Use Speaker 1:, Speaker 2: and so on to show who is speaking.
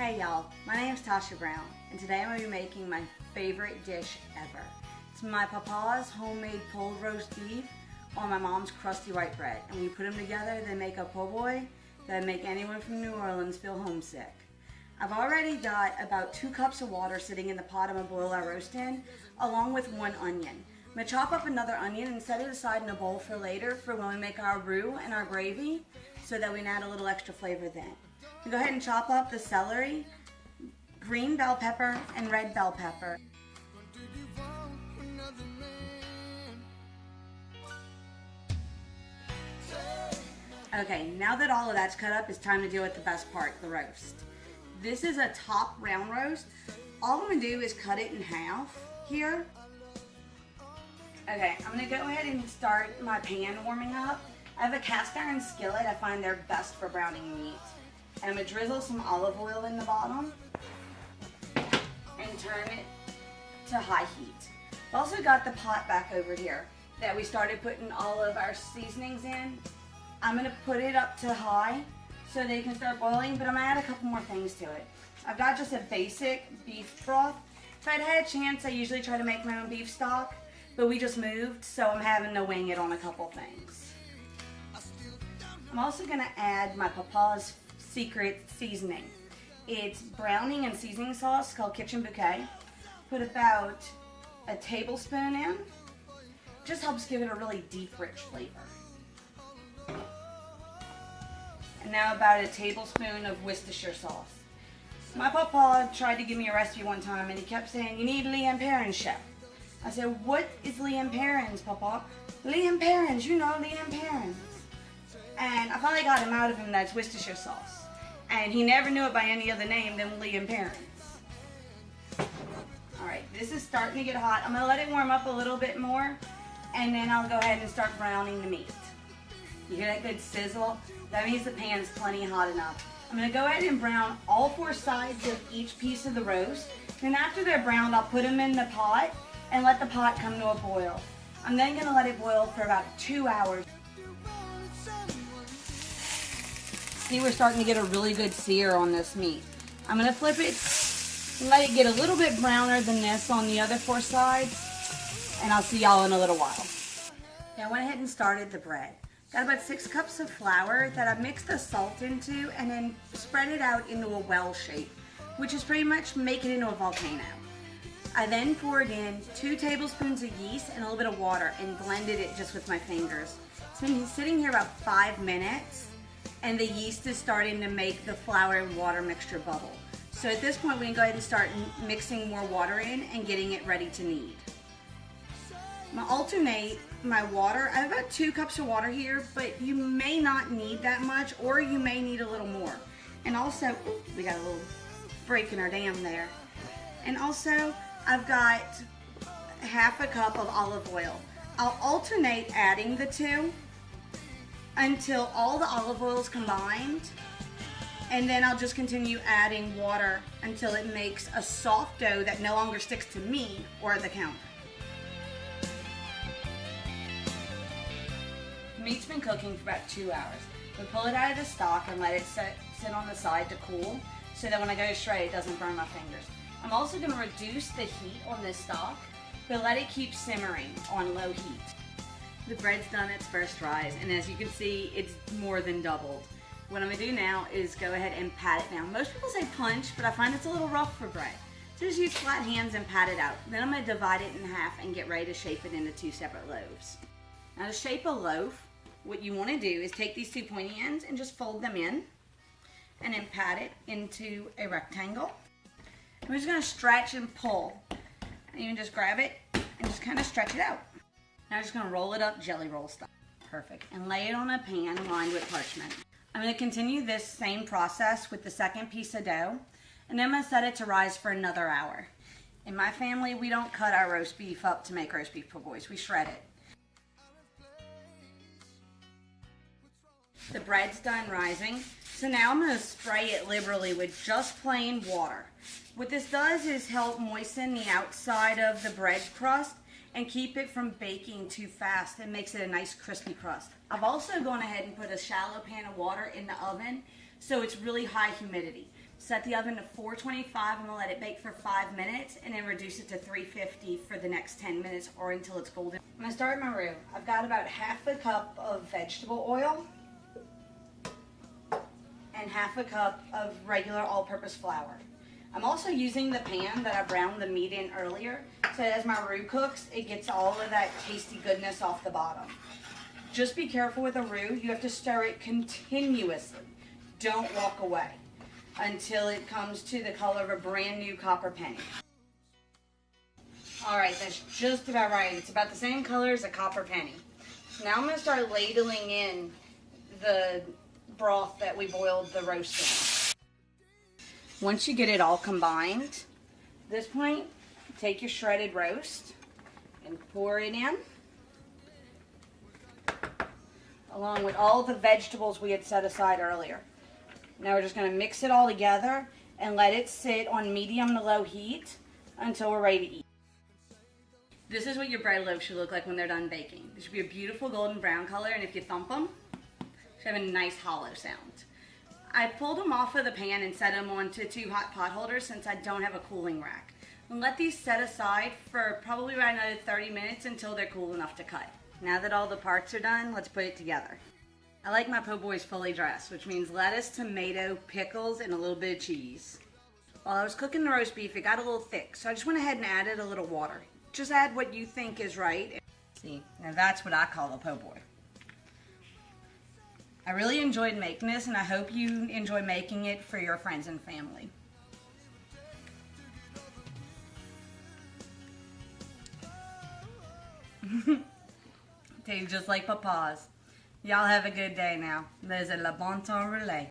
Speaker 1: Hey y'all, my name is Tasha Brown, and today I'm going to be making my favorite dish ever. It's my papa's homemade pulled roast beef on my mom's crusty white bread. And when you put them together, they make a Poboy that make anyone from New Orleans feel homesick. I've already got about 2 cups of water sitting in the pot I'm going to boil our roast in, along with 1 onion. I'm going to chop up another onion and set it aside in a bowl for later for when we make our roux and our gravy, so that we can add a little extra flavor then. You go ahead and chop up the celery, green bell pepper, and red bell pepper. Okay, now that all of that's cut up, it's time to deal with the best part, the roast. This is a top round roast. All I'm going to do is cut it in half here. Okay, I'm going to go ahead and start my pan warming up. I have a cast iron skillet. I find they're best for browning meat. And I'm going to drizzle some olive oil in the bottom and turn it to high heat. I've also got the pot back over here that we started putting all of our seasonings in. I'm going to put it up to high so they can start boiling, but I'm going to add a couple more things to it. I've got just a basic beef broth. If I'd had a chance, I usually try to make my own beef stock, but we just moved, so I'm having to wing it on a couple things. I'm also going to add my papa's secret seasoning. It's browning and seasoning sauce called Kitchen Bouquet. Put about a tablespoon in. Just helps give it a really deep, rich flavor. And now about a tablespoon of Worcestershire sauce. My papa tried to give me a recipe one time and he kept saying, "You need Liam Perrins, chef." I said, "What is Liam Perrins, Papa?" "Liam Perrins, you know Liam Perrins." And I finally got him out of him that it's Worcestershire sauce. And he never knew it by any other name than Liam Perrins. Alright, this is starting to get hot. I'm going to let it warm up a little bit more, and then I'll go ahead and start browning the meat. You hear that good sizzle? That means the pan's plenty hot enough. I'm going to go ahead and brown all 4 sides of each piece of the roast. Then after they're browned, I'll put them in the pot and let the pot come to a boil. I'm then going to let it boil for about 2 hours. See, we're starting to get a really good sear on this meat. I'm going to flip it and let it get a little bit browner than this on the other 4 sides, and I'll see y'all in a little while. Now I went ahead and started the bread. Got about 6 cups of flour that I've mixed the salt into and then spread it out into a well shape, which is pretty much make it into a volcano. I then poured in 2 tablespoons of yeast and a little bit of water and blended it just with my fingers. It's been sitting here about 5 minutes. And the yeast is starting to make the flour and water mixture bubble. So at this point, we can go ahead and start mixing more water in and getting it ready to knead. I'm going to alternate my water. I have about 2 cups of water here, but you may not need that much, or you may need a little more. And also, we got a little break in our dam there. And also, I've got half a cup of olive oil. I'll alternate adding the 2 until all the olive oil is combined, and then I'll just continue adding water until it makes a soft dough that no longer sticks to me or the counter. The meat's been cooking for about 2 hours. We pull it out of the stock and let it sit on the side to cool, so that when I go to shred it doesn't burn my fingers. I'm also going to reduce the heat on this stock, but let it keep simmering on low heat. The bread's done its first rise, and as you can see, it's more than doubled. What I'm going to do now is go ahead and pat it down. Most people say punch, but I find it's a little rough for bread. So just use flat hands and pat it out. Then I'm going to divide it in half and get ready to shape it into 2 separate loaves. Now to shape a loaf, what you want to do is take these 2 pointy ends and just fold them in, and then pat it into a rectangle. I'm just going to stretch and pull. And you can just grab it and just kind of stretch it out. Now I'm just going to roll it up jelly roll style. Perfect. And lay it on a pan lined with parchment. I'm going to continue this same process with the second piece of dough. And then I'm going to set it to rise for another hour. In my family, we don't cut our roast beef up to make roast beef po' boys. We shred it. The bread's done rising. So now I'm going to spray it liberally with just plain water. What this does is help moisten the outside of the bread crust and keep it from baking too fast. It makes it a nice crispy crust. I've also gone ahead and put a shallow pan of water in the oven so it's really high humidity. Set the oven to 425. I'm gonna let it bake for 5 minutes and then reduce it to 350 for the next 10 minutes or until it's golden. I'm gonna start my roux. I've got about half a cup of vegetable oil and half a cup of regular all-purpose flour. I'm also using the pan that I browned the meat in earlier, so as my roux cooks, it gets all of that tasty goodness off the bottom. Just be careful with a roux. You have to stir it continuously. Don't walk away until it comes to the color of a brand new copper penny. All right, that's just about right. It's about the same color as a copper penny. So now I'm gonna start ladling in the broth that we boiled the roast in. Once you get it all combined, at this point, take your shredded roast and pour it in, along with all the vegetables we had set aside earlier. Now we're just going to mix it all together and let it sit on medium to low heat until we're ready to eat. This is what your bread loaves should look like when they're done baking. They should be a beautiful golden brown color, and if you thump them, they should have a nice hollow sound. I pulled them off of the pan and set them onto 2 hot pot holders since I don't have a cooling rack. And let these set aside for probably around another 30 minutes until they're cool enough to cut. Now that all the parts are done, let's put it together. I like my po' boys fully dressed, which means lettuce, tomato, pickles, and a little bit of cheese. While I was cooking the roast beef, it got a little thick, so I just went ahead and added a little water. Just add what you think is right. See, now that's what I call a po' boy. I really enjoyed making this, and I hope you enjoy making it for your friends and family. Tastes just like Papa's. Y'all have a good day now. There's a la bon temps relais.